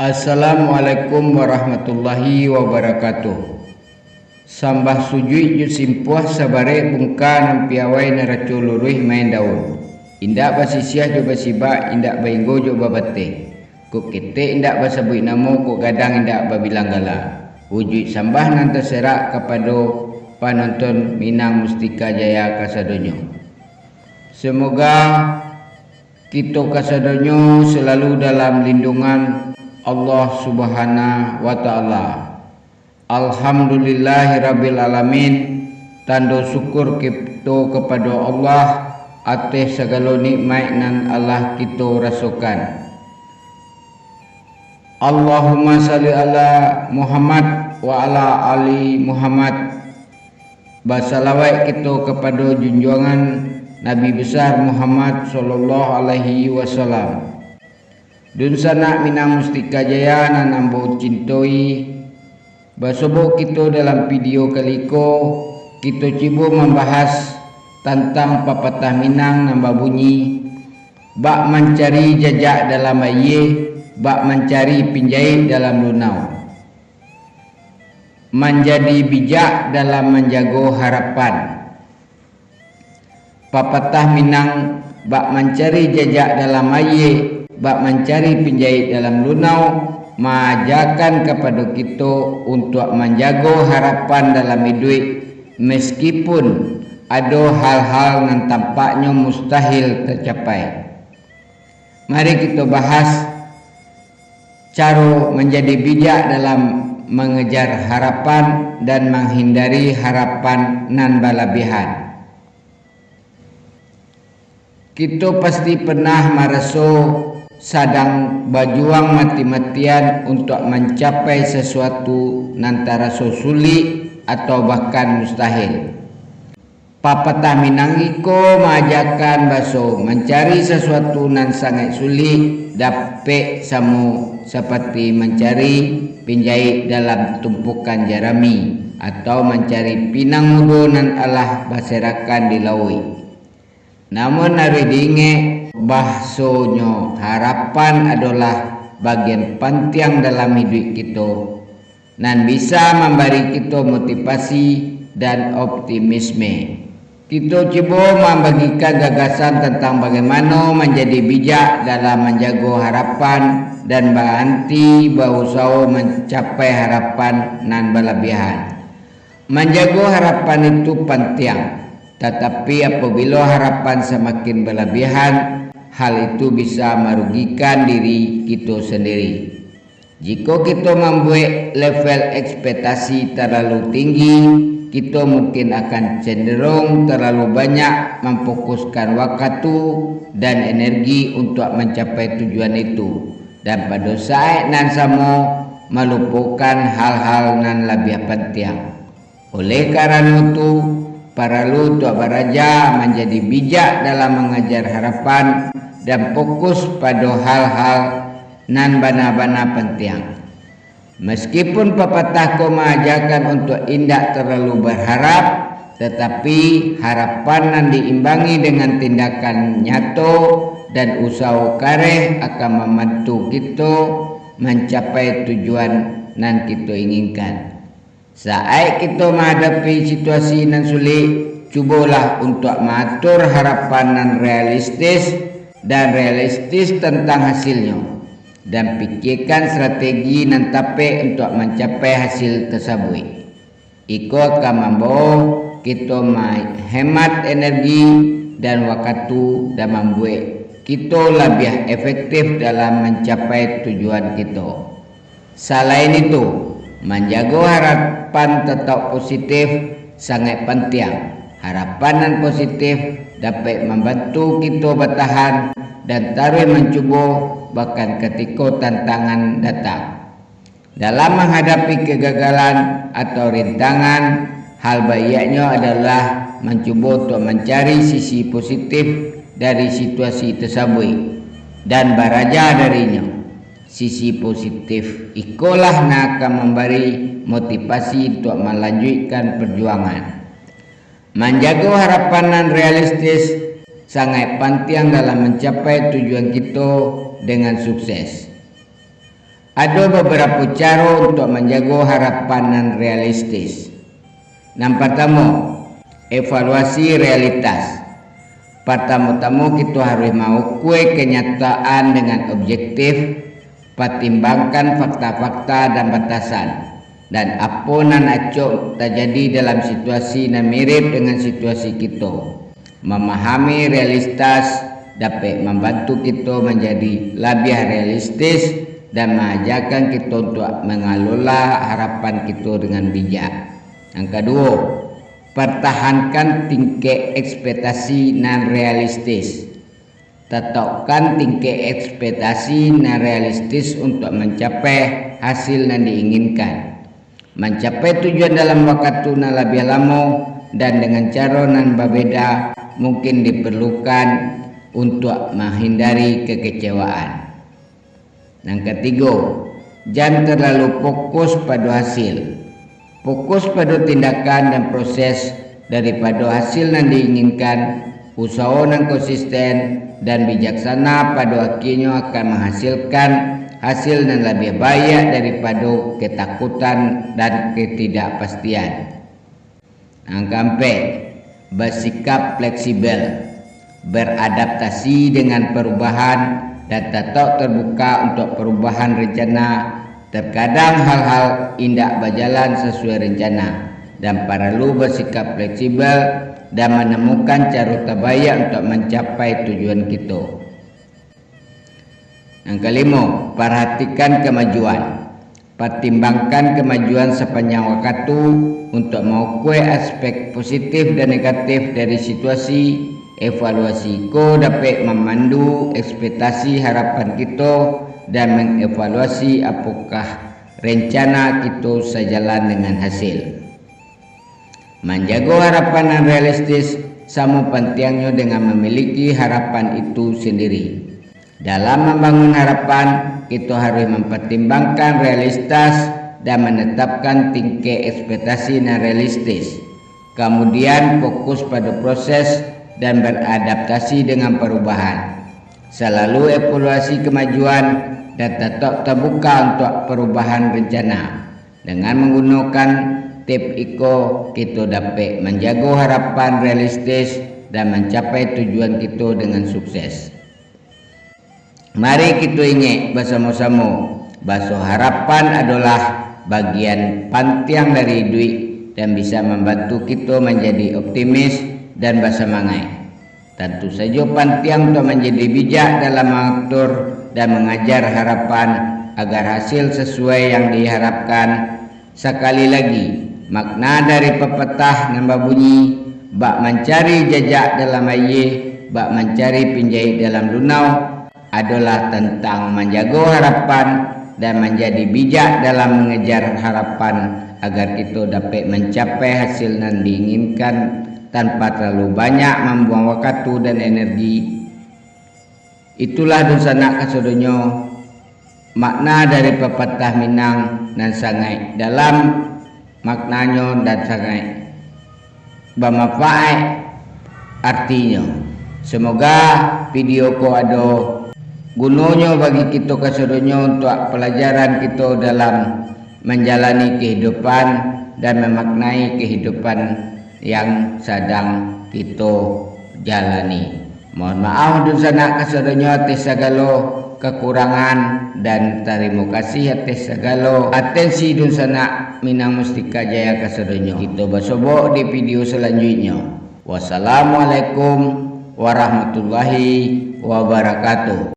Assalamualaikum warahmatullahi wabarakatuh. Sambah sujui ju simpuah sabare bungka nampiawai naracu luruih main daun. Indak basisiah jo basiba, indak bainggo jo babate. Ku kete indak basabui namo, ku gadang indak babilang gala. Wujud sambah nan terserak kepada penonton Minang Mustika Jaya kasadonyo. Semoga kita kasadonyo selalu dalam lindungan Allah Subhanahu wa Ta'ala. Alhamdulillahirabbil alamin. Tanda syukur kita kepada Allah atas segala nikmat nan Allah kita rasakan. Allahumma salli ala Muhammad wa ala ali Muhammad. Bersalawat kita kepada junjungan Nabi besar Muhammad sallallahu alaihi wasallam. Dun sana Minang Mustika Jaya nan ambo cintoi. Basobo kita dalam video kali ko kita cuba membahas tentang pepatah Minang nambah bunyi bak mencari jejak dalam air, bak mencari pinjai dalam lunau. Menjadi bijak dalam menjaga harapan. Pepatah Minang bak mencari jejak dalam air, bak mencari pinjai dalam lunau, mengajarkan kepada kita untuk menjaga harapan dalam hidup meskipun ada hal-hal yang tampaknya mustahil tercapai. Mari kita bahas cara menjadi bijak dalam mengejar harapan dan menghindari harapan nan berlebihan. Kita pasti pernah merasa sedang berjuang mati-matian untuk mencapai sesuatu nan terasa sulit atau bahkan mustahil. Pepatah Minang iko mengajarkan baso mencari sesuatu nan sangat sulit dapat sama seperti mencari pinjai dalam tumpukan jerami atau mencari pinang muda nan Allah berserakan di laut. Namun hari diingat bahasanya harapan adalah bagian penting dalam hidup kita dan bisa memberi kita motivasi dan optimisme. Kita cuba membagikan gagasan tentang bagaimana menjadi bijak dalam menjaga harapan dan berhenti berusaha mencapai harapan nan berlebihan. Menjaga harapan itu penting, tetapi apabila harapan semakin berlebihan, hal itu bisa merugikan diri kita sendiri. Jika kita membuat level ekspektasi terlalu tinggi, kita mungkin akan cenderung terlalu banyak memfokuskan waktu dan energi untuk mencapai tujuan itu, dan pada saat nan sama melupakan hal-hal nan lebih penting. Oleh karena itu, perlu untuk beraja menjadi bijak dalam mengejar harapan dan fokus pada hal-hal nan bana-bana penting. Meskipun pepatah ko mengajarkan untuk indak terlalu berharap, tetapi harapan nan diimbangi dengan tindakan nyata dan usaha kareh akan membantu kita mencapai tujuan nan kita inginkan. Saat kita menghadapi situasi nan sulit, cubalah untuk mengatur harapan nan realistis tentang hasilnya, dan pikirkan strategi nan tepat untuk mencapai hasil tersebut. Iko akan membawa kita menghemat energi dan waktu dan membuat kita lebih efektif dalam mencapai tujuan kita. Selain itu, menjaga harapan tetap positif sangat penting. Harapan yang positif dapat membantu kita bertahan dan terus mencuba bahkan ketika tantangan datang. Dalam menghadapi kegagalan atau rintangan, hal baiknya adalah mencuba untuk mencari sisi positif dari situasi tersebut dan belajar darinya. Sisi positif ikulah yang akan memberi motivasi untuk melanjutkan perjuangan. Menjaga harapan yang realistis sangat penting dalam mencapai tujuan kita dengan sukses. Ada beberapa cara untuk menjaga harapan yang realistis. Yang pertama, evaluasi realitas. Pertama-tama kita harus mengukui kenyataan dengan objektif, pertimbangkan fakta-fakta dan batasan, dan apa nan acok terjadi dalam situasi yang mirip dengan situasi kita. Memahami realitas dapat membantu kita menjadi lebih realistis dan mengajarkan kita untuk mengelola harapan kita dengan bijak. Yang kedua, pertahankan tingkat ekspektasi non realistis. Tetapkan tingkat ekspektasi non realistis untuk mencapai hasil yang diinginkan. Mencapai tujuan dalam waktu yang lebih lama dan dengan cara yang berbeda mungkin diperlukan untuk menghindari kekecewaan. Yang ketiga, jangan terlalu fokus pada hasil. Fokus pada tindakan dan proses daripada hasil yang diinginkan. Usaha yang konsisten dan bijaksana pada akhirnya akan menghasilkan hasil yang lebih baik daripada ketakutan dan ketidakpastian. Yang keempat, bersikap fleksibel, beradaptasi dengan perubahan dan tetap terbuka untuk perubahan rencana. Terkadang hal-hal tidak berjalan sesuai rencana dan perlu bersikap fleksibel dan menemukan cara terbaik untuk mencapai tujuan kita. Yang kelima, perhatikan kemajuan. Pertimbangkan kemajuan sepanjang waktu untuk mengukur aspek positif dan negatif dari situasi. Evaluasi ko dapat memandu ekspektasi harapan kita dan mengevaluasi apakah rencana kita sejalan dengan hasil. Menjaga harapan yang realistis sama pentingnya dengan memiliki harapan itu sendiri. Dalam membangun harapan, kita harus mempertimbangkan realitas dan menetapkan tingkat ekspektasi yang realistis. Kemudian fokus pada proses dan beradaptasi dengan perubahan. Selalu evaluasi kemajuan dan tetap terbuka untuk perubahan rencana. Dengan menggunakan tip iko, kita dapat menjaga harapan realistis dan mencapai tujuan kita dengan sukses. Mari kita ingat bersama-sama bahawa harapan adalah bagian penting dari hidup dan bisa membantu kita menjadi optimis dan bersemangat. Tentu saja penting untuk menjadi bijak dalam mengatur dan mengajar harapan agar hasil sesuai yang diharapkan. Sekali lagi, makna dari pepatah yang berbunyi, bak mencari jejak dalam air, bak mencari penjahit dalam danau, adalah tentang menjaga harapan dan menjadi bijak dalam mengejar harapan agar kita dapat mencapai hasil yang diinginkan tanpa terlalu banyak membuang waktu dan energi. Itulah dosana kasodonyo makna dari pepatah Minang dan sangat dalam maknanya dan sangat bermanfaat artinya. Semoga video ko ada gunanya bagi kita kasodonyo untuk pelajaran kita dalam menjalani kehidupan dan memaknai kehidupan yang sedang kita jalani. Mohon maaf dosana kasadonyo atas segala kekurangan dan terima kasih atas segala atensi dosana Minang Mustika Jaya kasadonyo. Kita bersobo di video selanjutnya. Wassalamualaikum warahmatullahi wabarakatuh.